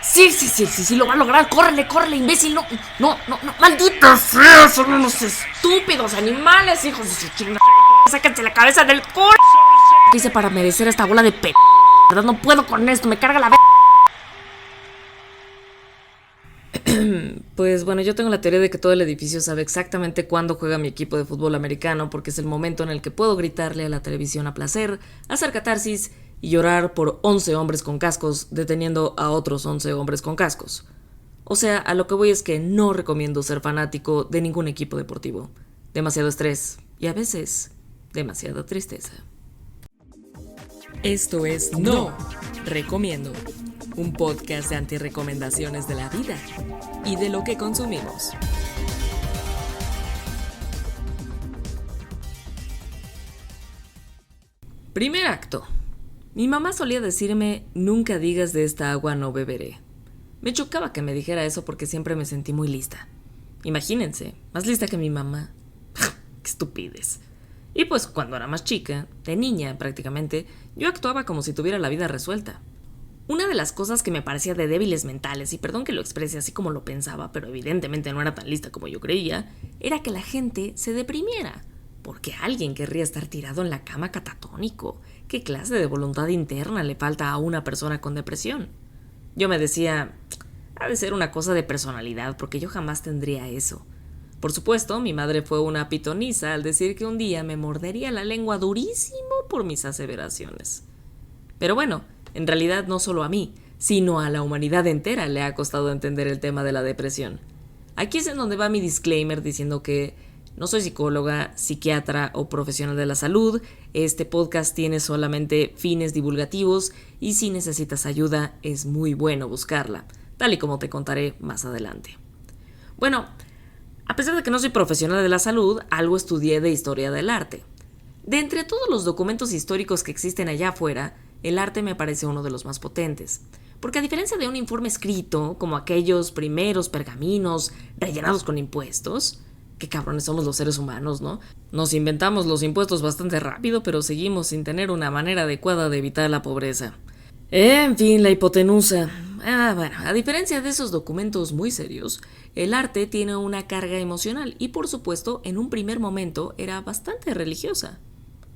Sí, lo va a lograr. Córrele, imbécil. No, maldita sea, son unos estúpidos animales, hijos de su chingada. Sáquense la cabeza del culo. ¿Qué hice para merecer esta bola de verdad? No puedo con esto, me carga la Pues bueno, yo tengo la teoría de que todo el edificio sabe exactamente cuándo juega mi equipo de fútbol americano, porque es el momento en el que puedo gritarle a la televisión a placer, hacer catarsis y llorar por 11 hombres con cascos deteniendo a otros 11 hombres con cascos. O sea, a lo que voy es que no recomiendo ser fanático de ningún equipo deportivo. Demasiado estrés y a veces demasiada tristeza. Esto es No Recomiendo, un podcast de antirrecomendaciones de la vida y de lo que consumimos. Primer acto. Mi mamá solía decirme, nunca digas de esta agua no beberé. Me chocaba que me dijera eso porque siempre me sentí muy lista. Imagínense, más lista que mi mamá. ¡Qué estupidez! Y pues cuando era más chica, de niña prácticamente, yo actuaba como si tuviera la vida resuelta. Una de las cosas que me parecía de débiles mentales, y perdón que lo exprese así como lo pensaba, pero evidentemente no era tan lista como yo creía, era que la gente se deprimiera. Porque alguien querría estar tirado en la cama catatónico. ¿Qué clase de voluntad interna le falta a una persona con depresión? Yo me decía, ha de ser una cosa de personalidad, porque yo jamás tendría eso. Por supuesto, mi madre fue una pitoniza al decir que un día me mordería la lengua durísimo por mis aseveraciones. Pero bueno, en realidad no solo a mí, sino a la humanidad entera le ha costado entender el tema de la depresión. Aquí es en donde va mi disclaimer diciendo que no soy psicóloga, psiquiatra o profesional de la salud. Este podcast tiene solamente fines divulgativos y si necesitas ayuda es muy bueno buscarla, tal y como te contaré más adelante. Bueno, a pesar de que no soy profesional de la salud, algo estudié de historia del arte. De entre todos los documentos históricos que existen allá afuera, el arte me parece uno de los más potentes. Porque a diferencia de un informe escrito, como aquellos primeros pergaminos rellenados con impuestos, qué cabrones somos los seres humanos, ¿no? Nos inventamos los impuestos bastante rápido, pero seguimos sin tener una manera adecuada de evitar la pobreza. En fin, la hipotenusa. Bueno, a diferencia de esos documentos muy serios, el arte tiene una carga emocional y, por supuesto, en un primer momento era bastante religiosa.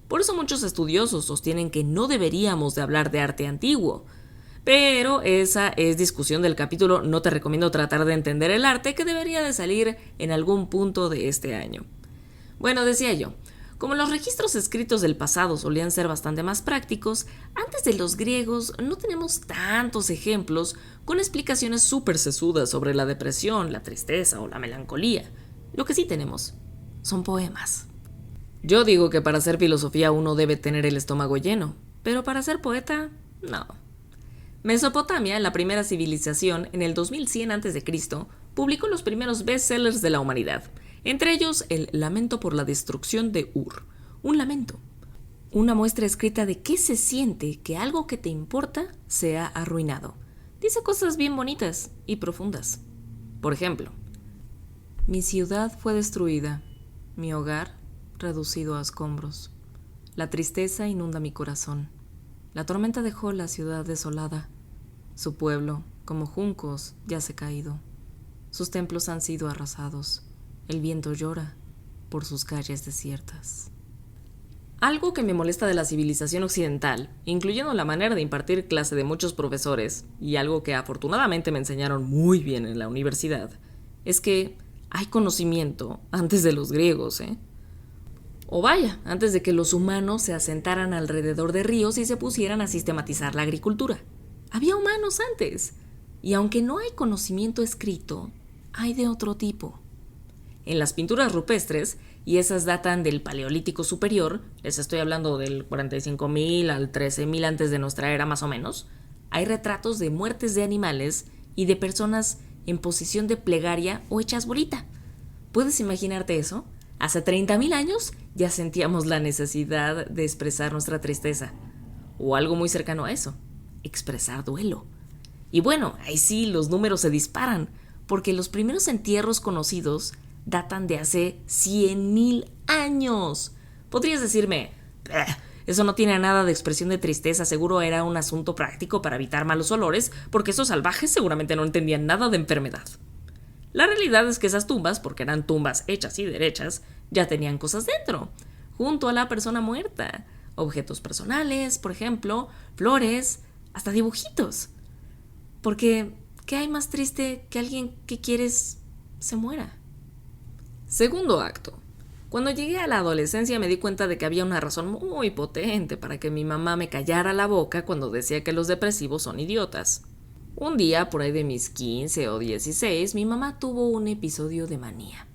Por eso muchos estudiosos sostienen que no deberíamos de hablar de arte antiguo. Pero esa es discusión del capítulo No te recomiendo tratar de entender el arte, que debería de salir en algún punto de este año. Bueno, decía yo, como los registros escritos del pasado solían ser bastante más prácticos, antes de los griegos no tenemos tantos ejemplos con explicaciones súper sesudas sobre la depresión, la tristeza o la melancolía. Lo que sí tenemos son poemas. Yo digo que para hacer filosofía uno debe tener el estómago lleno, pero para ser poeta, no. Mesopotamia, la primera civilización, en el 2100 a.C., publicó los primeros bestsellers de la humanidad, entre ellos el Lamento por la destrucción de Ur, un lamento, una muestra escrita de qué se siente que algo que te importa sea arruinado. Dice cosas bien bonitas y profundas. Por ejemplo, mi ciudad fue destruida, mi hogar reducido a escombros. La tristeza inunda mi corazón. La tormenta dejó la ciudad desolada. Su pueblo, como juncos, yace caído. Sus templos han sido arrasados. El viento llora por sus calles desiertas. Algo que me molesta de la civilización occidental, incluyendo la manera de impartir clase de muchos profesores, y algo que afortunadamente me enseñaron muy bien en la universidad, es que hay conocimiento antes de los griegos, O vaya, antes de que los humanos se asentaran alrededor de ríos y se pusieran a sistematizar la agricultura. Había humanos antes. Y aunque no hay conocimiento escrito, hay de otro tipo. En las pinturas rupestres, y esas datan del Paleolítico Superior, les estoy hablando del 45.000 al 13.000 antes de nuestra era más o menos, hay retratos de muertes de animales y de personas en posición de plegaria o hechas bolita. ¿Puedes imaginarte eso? Hace 30.000 años ya sentíamos la necesidad de expresar nuestra tristeza, o algo muy cercano a eso, expresar duelo. Y bueno, ahí sí los números se disparan, porque los primeros entierros conocidos datan de hace 100.000 años. Podrías decirme, Eso no tiene nada de expresión de tristeza, seguro era un asunto práctico para evitar malos olores, porque esos salvajes seguramente no entendían nada de enfermedad. La realidad es que esas tumbas, porque eran tumbas hechas y derechas, ya tenían cosas dentro, junto a la persona muerta. Objetos personales, por ejemplo, flores, hasta dibujitos. Porque, ¿qué hay más triste que alguien que quieres se muera? Segundo acto. Cuando llegué a la adolescencia me di cuenta de que había una razón muy potente para que mi mamá me callara la boca cuando decía que los depresivos son idiotas. Un día, por ahí de mis 15 o 16, mi mamá tuvo un episodio de manía.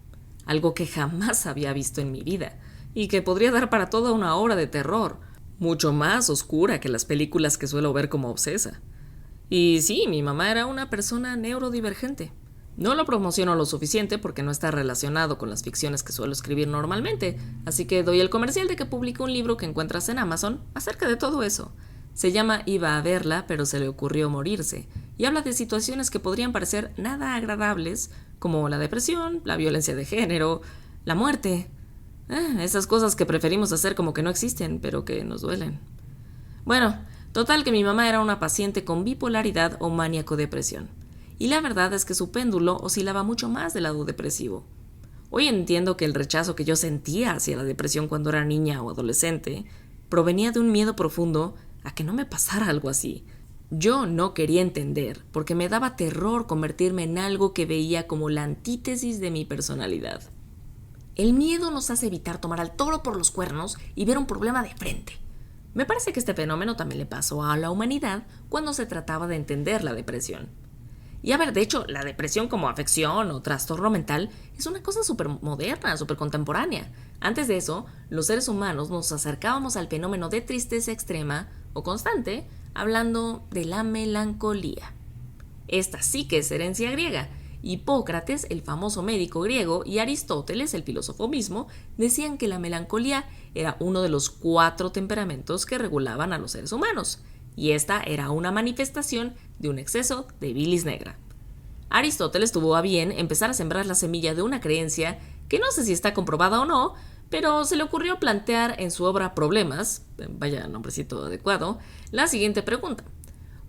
Algo que jamás había visto en mi vida, y que podría dar para toda una obra de terror, mucho más oscura que las películas que suelo ver como obsesa. Y sí, mi mamá era una persona neurodivergente. No lo promociono lo suficiente porque no está relacionado con las ficciones que suelo escribir normalmente, así que doy el comercial de que publico un libro que encuentras en Amazon acerca de todo eso. Se llama Iba a verla, pero se le ocurrió morirse, y habla de situaciones que podrían parecer nada agradables, como la depresión, la violencia de género, la muerte. Esas cosas que preferimos hacer como que no existen, pero que nos duelen. Bueno, total que mi mamá era una paciente con bipolaridad o maníaco-depresión. Y la verdad es que su péndulo oscilaba mucho más del lado depresivo. Hoy entiendo que el rechazo que yo sentía hacia la depresión cuando era niña o adolescente provenía de un miedo profundo a que no me pasara algo así. Yo no quería entender, porque me daba terror convertirme en algo que veía como la antítesis de mi personalidad. El miedo nos hace evitar tomar al toro por los cuernos y ver un problema de frente. Me parece que este fenómeno también le pasó a la humanidad cuando se trataba de entender la depresión. Y a ver, de hecho, la depresión como afección o trastorno mental es una cosa súper moderna, súper contemporánea. Antes de eso, los seres humanos nos acercábamos al fenómeno de tristeza extrema o constante, hablando de la melancolía. Esta sí que es herencia griega. Hipócrates, el famoso médico griego, y Aristóteles, el filósofo mismo, decían que la melancolía era uno de los 4 temperamentos que regulaban a los seres humanos, y esta era una manifestación de un exceso de bilis negra. Aristóteles tuvo a bien empezar a sembrar la semilla de una creencia que no sé si está comprobada o no, pero se le ocurrió plantear en su obra Problemas, vaya nombrecito adecuado, la siguiente pregunta.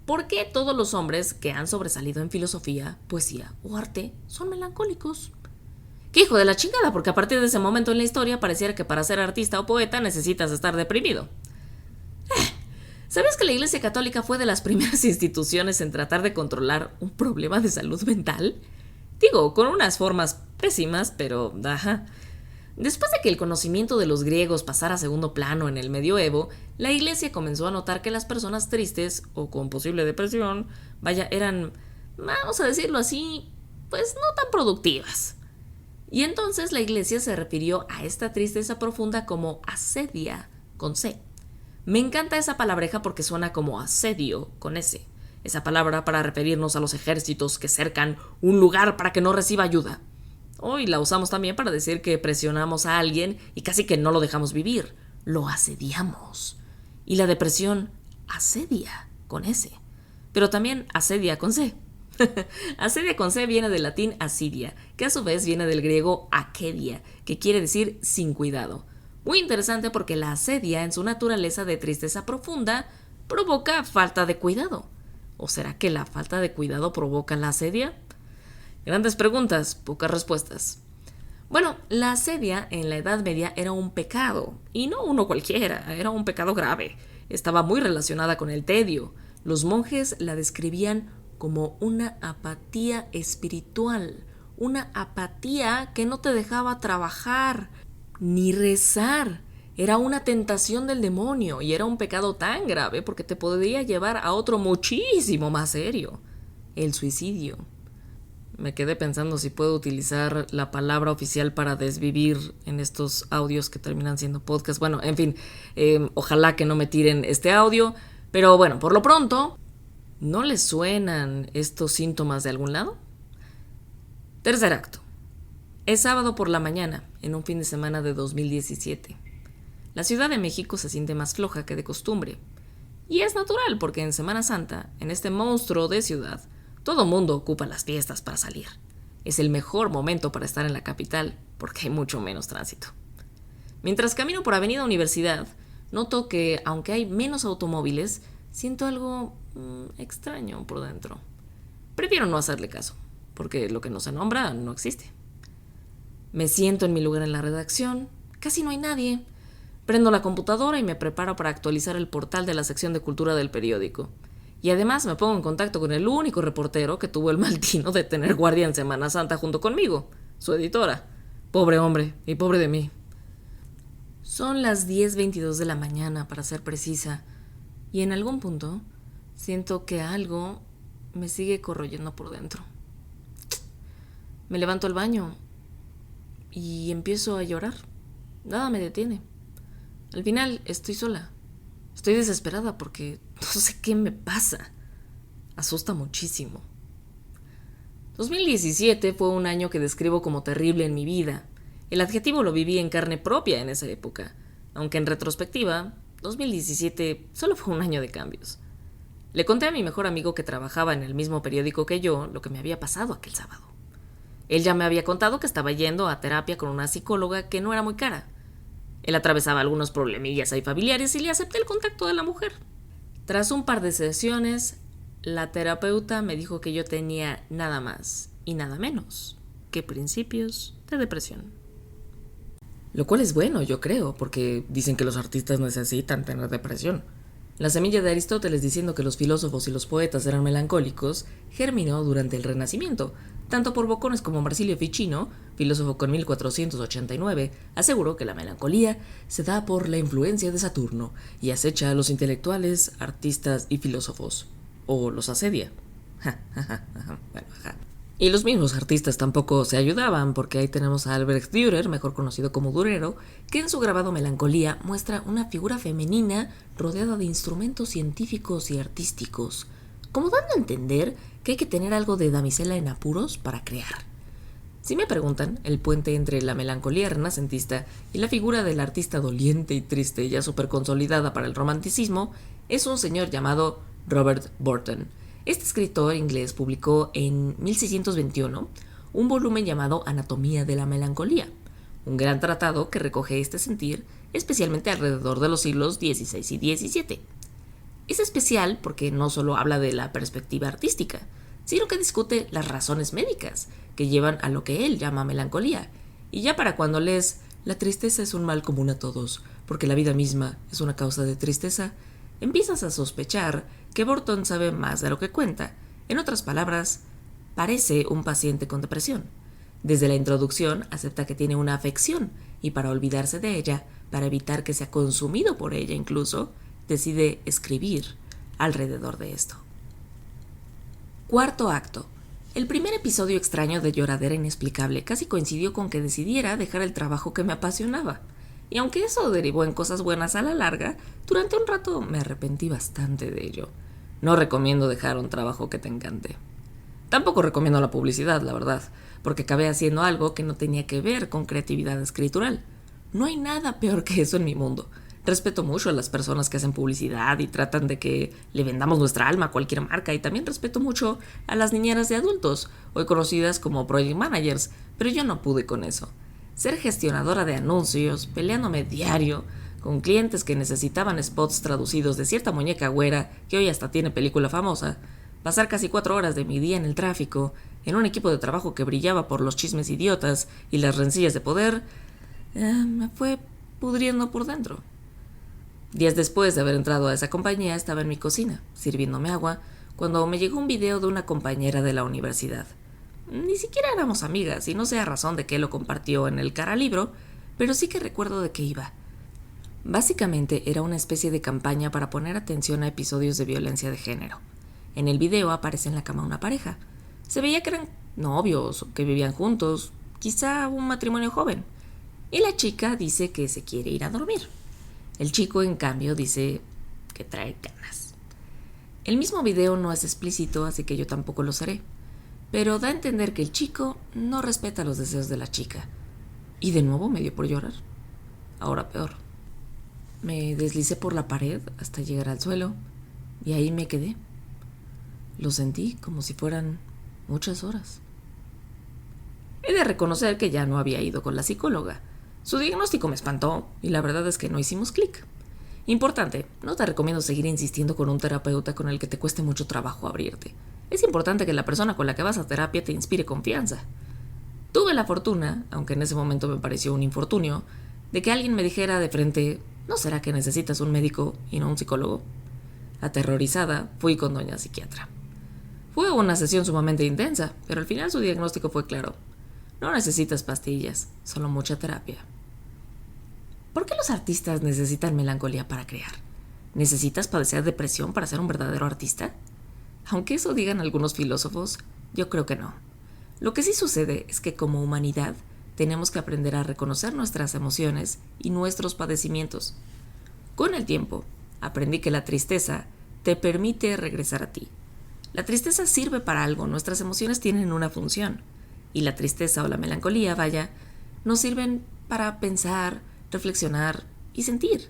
¿Por qué todos los hombres que han sobresalido en filosofía, poesía o arte son melancólicos? ¡Qué hijo de la chingada! Porque a partir de ese momento en la historia pareciera que para ser artista o poeta necesitas estar deprimido. ¿Sabes que la Iglesia Católica fue de las primeras instituciones en tratar de controlar un problema de salud mental? Digo, con unas formas pésimas, pero Después de que el conocimiento de los griegos pasara a segundo plano en el medioevo, la Iglesia comenzó a notar que las personas tristes o con posible depresión, eran, vamos a decirlo así, pues no tan productivas. Y entonces la Iglesia se refirió a esta tristeza profunda como asedia, con C. Me encanta esa palabreja porque suena como asedio, con S. Esa palabra para referirnos a los ejércitos que cercan un lugar para que no reciba ayuda. Hoy la usamos también para decir que presionamos a alguien y casi que no lo dejamos vivir. Lo asediamos. Y la depresión asedia, con S. Pero también asedia con C. Asedia con C viene del latín asidia, que a su vez viene del griego akedia, que quiere decir sin cuidado. Muy interesante porque la asedia, en su naturaleza de tristeza profunda, provoca falta de cuidado. ¿O será que la falta de cuidado provoca la asedia? Grandes preguntas, pocas respuestas. Bueno, la asedia en la Edad Media era un pecado, y no uno cualquiera, era un pecado grave. Estaba muy relacionada con el tedio. Los monjes la describían como una apatía espiritual, una apatía que no te dejaba trabajar ni rezar. Era una tentación del demonio y era un pecado tan grave porque te podría llevar a otro muchísimo más serio, el suicidio. Me quedé pensando si puedo utilizar la palabra oficial para desvivir en estos audios que terminan siendo podcast. Bueno, en fin, ojalá que no me tiren este audio. Pero bueno, por lo pronto, ¿no les suenan estos síntomas de algún lado? Tercer acto. Es sábado por la mañana, en un fin de semana de 2017. La Ciudad de México se siente más floja que de costumbre. Y es natural porque en Semana Santa, en este monstruo de ciudad, todo mundo ocupa las fiestas para salir. Es el mejor momento para estar en la capital porque hay mucho menos tránsito. Mientras camino por Avenida Universidad, noto que, aunque hay menos automóviles, siento algo extraño por dentro. Prefiero no hacerle caso, porque lo que no se nombra no existe. Me siento en mi lugar en la redacción, casi no hay nadie. Prendo la computadora y me preparo para actualizar el portal de la sección de cultura del periódico. Y además me pongo en contacto con el único reportero que tuvo el mal tino de tener guardia en Semana Santa junto conmigo, su editora. Pobre hombre, y pobre de mí. Son las 10:22 de la mañana, para ser precisa, y en algún punto siento que algo me sigue corroyendo por dentro. Me levanto al baño y empiezo a llorar. Nada me detiene. Al final estoy sola. Estoy desesperada porque no sé qué me pasa. Asusta muchísimo. 2017 fue un año que describo como terrible en mi vida. El adjetivo lo viví en carne propia en esa época, aunque en retrospectiva, 2017 solo fue un año de cambios. Le conté a mi mejor amigo que trabajaba en el mismo periódico que yo lo que me había pasado aquel sábado. Él ya me había contado que estaba yendo a terapia con una psicóloga que no era muy cara. Él atravesaba algunos problemillas ahí familiares y le acepté el contacto de la mujer. Tras un par de sesiones, la terapeuta me dijo que yo tenía nada más y nada menos que principios de depresión. Lo cual es bueno, yo creo, porque dicen que los artistas necesitan tener depresión. La semilla de Aristóteles diciendo que los filósofos y los poetas eran melancólicos germinó durante el Renacimiento. Tanto por Bocones como Marsilio Ficino, filósofo con 1489, aseguró que la melancolía se da por la influencia de Saturno y acecha a los intelectuales, artistas y filósofos. O los asedia. Y los mismos artistas tampoco se ayudaban, porque ahí tenemos a Albrecht Dürer, mejor conocido como Durero, que en su grabado Melancolía muestra una figura femenina rodeada de instrumentos científicos y artísticos, como dando a entender que hay que tener algo de damisela en apuros para crear. Si me preguntan, el puente entre la melancolía renacentista y la figura del artista doliente y triste, ya súper consolidada para el romanticismo, es un señor llamado Robert Burton. Este escritor inglés publicó en 1621 un volumen llamado Anatomía de la Melancolía, un gran tratado que recoge este sentir, especialmente alrededor de los siglos XVI y XVII. Es especial porque no solo habla de la perspectiva artística, sino que discute las razones médicas que llevan a lo que él llama melancolía. Y ya para cuando lees «La tristeza es un mal común a todos, porque la vida misma es una causa de tristeza», empiezas a sospechar que Burton sabe más de lo que cuenta. En otras palabras, parece un paciente con depresión. Desde la introducción acepta que tiene una afección y para olvidarse de ella, para evitar que sea consumido por ella incluso, decide escribir alrededor de esto. Cuarto acto. El primer episodio extraño de Lloradera Inexplicable casi coincidió con que decidiera dejar el trabajo que me apasionaba. Y aunque eso derivó en cosas buenas a la larga, durante un rato me arrepentí bastante de ello. No recomiendo dejar un trabajo que te encante. Tampoco recomiendo la publicidad, la verdad, porque acabé haciendo algo que no tenía que ver con creatividad escritural. No hay nada peor que eso en mi mundo. Respeto mucho a las personas que hacen publicidad y tratan de que le vendamos nuestra alma a cualquier marca, y también respeto mucho a las niñeras de adultos, hoy conocidas como project managers, pero yo no pude con eso. Ser gestionadora de anuncios, peleándome diario con clientes que necesitaban spots traducidos de cierta muñeca güera que hoy hasta tiene película famosa, pasar casi 4 horas de mi día en el tráfico, en un equipo de trabajo que brillaba por los chismes idiotas y las rencillas de poder, me fue pudriendo por dentro. Días después de haber entrado a esa compañía, estaba en mi cocina, sirviéndome agua, cuando me llegó un video de una compañera de la universidad. Ni siquiera éramos amigas, y no sé a razón de qué lo compartió en el caralibro, pero sí que recuerdo de qué iba. Básicamente era una especie de campaña para poner atención a episodios de violencia de género. En el video aparece en la cama una pareja. Se veía que eran novios, que vivían juntos, quizá un matrimonio joven. Y la chica dice que se quiere ir a dormir. El chico, en cambio, dice que trae ganas. El mismo video no es explícito, así que yo tampoco lo seré, pero da a entender que el chico no respeta los deseos de la chica. Y de nuevo me dio por llorar. Ahora peor. Me deslicé por la pared hasta llegar al suelo y ahí me quedé. Lo sentí como si fueran muchas horas. He de reconocer que ya no había ido con la psicóloga. Su diagnóstico me espantó y la verdad es que no hicimos clic. Importante, no te recomiendo seguir insistiendo con un terapeuta con el que te cueste mucho trabajo abrirte. Es importante que la persona con la que vas a terapia te inspire confianza. Tuve la fortuna, aunque en ese momento me pareció un infortunio, de que alguien me dijera de frente: ¿no será que necesitas un médico y no un psicólogo? Aterrorizada, fui con doña psiquiatra. Fue una sesión sumamente intensa, pero al final su diagnóstico fue claro. No necesitas pastillas, solo mucha terapia. ¿Por qué los artistas necesitan melancolía para crear? ¿Necesitas padecer depresión para ser un verdadero artista? Aunque eso digan algunos filósofos, yo creo que no. Lo que sí sucede es que como humanidad tenemos que aprender a reconocer nuestras emociones y nuestros padecimientos. Con el tiempo, aprendí que la tristeza te permite regresar a ti. La tristeza sirve para algo, nuestras emociones tienen una función. Y la tristeza o la melancolía, nos sirven para pensar, reflexionar y sentir.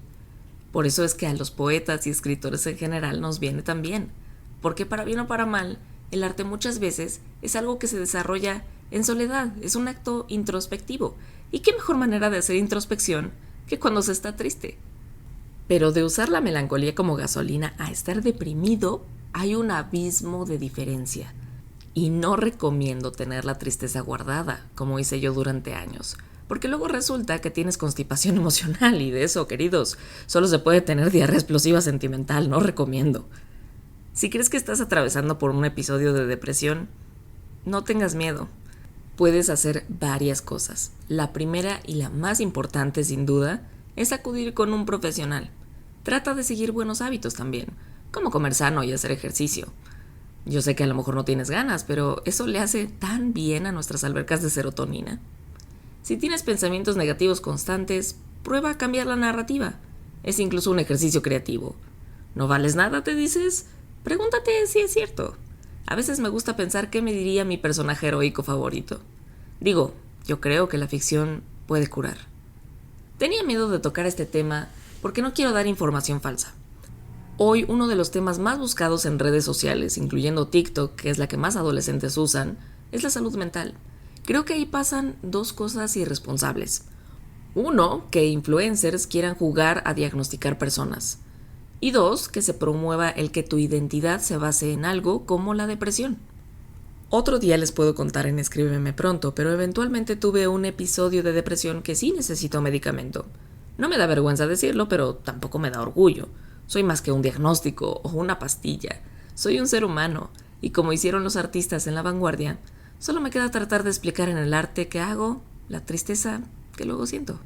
Por eso es que a los poetas y escritores en general nos viene tan bien, porque para bien o para mal, el arte muchas veces es algo que se desarrolla en soledad, es un acto introspectivo. ¿Y qué mejor manera de hacer introspección que cuando se está triste? Pero de usar la melancolía como gasolina a estar deprimido, hay un abismo de diferencia. Y no recomiendo tener la tristeza guardada, como hice yo durante años, porque luego resulta que tienes constipación emocional y de eso, queridos, solo se puede tener diarrea explosiva sentimental, no recomiendo. Si crees que estás atravesando por un episodio de depresión, no tengas miedo. Puedes hacer varias cosas. La primera y la más importante, sin duda, es acudir con un profesional. Trata de seguir buenos hábitos también, como comer sano y hacer ejercicio. Yo sé que a lo mejor no tienes ganas, pero eso le hace tan bien a nuestras albercas de serotonina. Si tienes pensamientos negativos constantes, prueba a cambiar la narrativa. Es incluso un ejercicio creativo. ¿No vales nada, te dices? Pregúntate si es cierto. A veces me gusta pensar qué me diría mi personaje heroico favorito. Digo, yo creo que la ficción puede curar. Tenía miedo de tocar este tema porque no quiero dar información falsa. Hoy uno de los temas más buscados en redes sociales, incluyendo TikTok, que es la que más adolescentes usan, es la salud mental. Creo que ahí pasan dos cosas irresponsables. Uno, que influencers quieran jugar a diagnosticar personas. Y dos, que se promueva el que tu identidad se base en algo como la depresión. Otro día les puedo contar en Escríbeme Pronto, pero eventualmente tuve un episodio de depresión que sí necesitó medicamento. No me da vergüenza decirlo, pero tampoco me da orgullo. Soy más que un diagnóstico o una pastilla. Soy un ser humano, y como hicieron los artistas en la vanguardia, solo me queda tratar de explicar en el arte que hago, la tristeza que luego siento.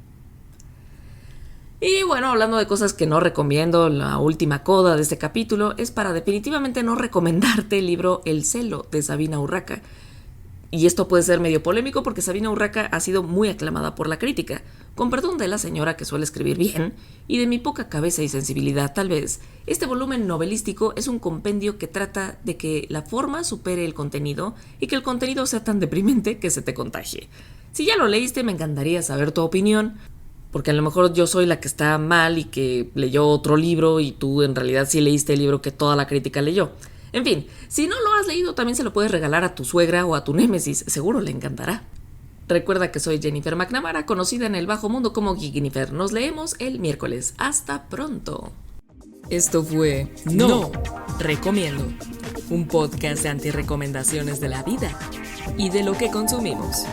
Y bueno, hablando de cosas que no recomiendo, la última coda de este capítulo es para definitivamente no recomendarte el libro El celo de Sabina Urraca. Y esto puede ser medio polémico porque Sabina Urraca ha sido muy aclamada por la crítica, con perdón de la señora que suele escribir bien, y de mi poca cabeza y sensibilidad tal vez. Este volumen novelístico es un compendio que trata de que la forma supere el contenido y que el contenido sea tan deprimente que se te contagie. Si ya lo leíste, me encantaría saber tu opinión, porque a lo mejor yo soy la que está mal y que leyó otro libro y tú en realidad sí leíste el libro que toda la crítica leyó. En fin, si no lo has leído también se lo puedes regalar a tu suegra o a tu némesis, seguro le encantará. Recuerda que soy Jennifer McNamara, conocida en el bajo mundo como Geekinifer. Nos leemos el miércoles. Hasta pronto. Esto fue No Recomiendo, un podcast de antirrecomendaciones de la vida y de lo que consumimos.